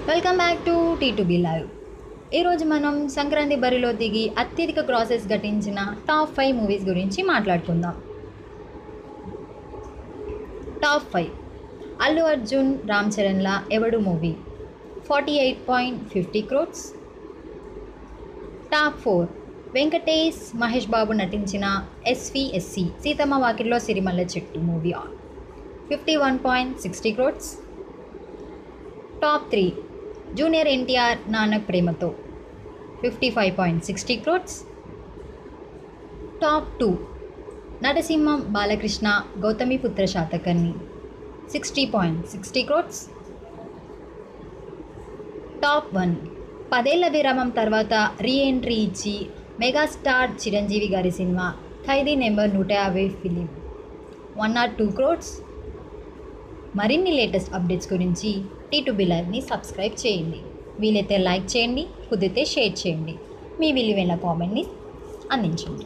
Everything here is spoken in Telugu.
Welcome back to T2B live. ఈరోజు మనం సంక్రాంతి బరిలో దిగి అత్యధిక గ్రాసెస్ ఘటించిన టాప్ 5 మూవీస్ గురించి మాట్లాడుకుందాం. టాప్ 5. అల్లు అర్జున్ రామ్ చరణ్ల Evadu movie 48.50 crores. Top 4. Venkatesh Mahesh Babu నటించిన SVSC Seethamma Vakitlo Sirimalle Chettu movie 51.60 crores. Top 3. Junior NTR Nannaku Prematho 55.60 crores. Top 2. Narasimham Balakrishna Gautamiputra Satakarni 60.60 crores. Top 1. 10 ఏళ్ల విరామం తర్వాత రీఎంట్రీ ఇచ్చి మెగాస్టార్ చిరంజీవి గారి సినిమా ఖైదీ నెంబర్ 150 ఫిలిం 102 crores. మరిన్ని లేటెస్ట్ అప్డేట్స్ గురించి T2B లైవ్ని సబ్స్క్రైబ్ చేయండి. వీలైతే లైక్ చేయండి, కుదిరితే షేర్ చేయండి, మీ విలువైన కామెంట్ని అందించండి.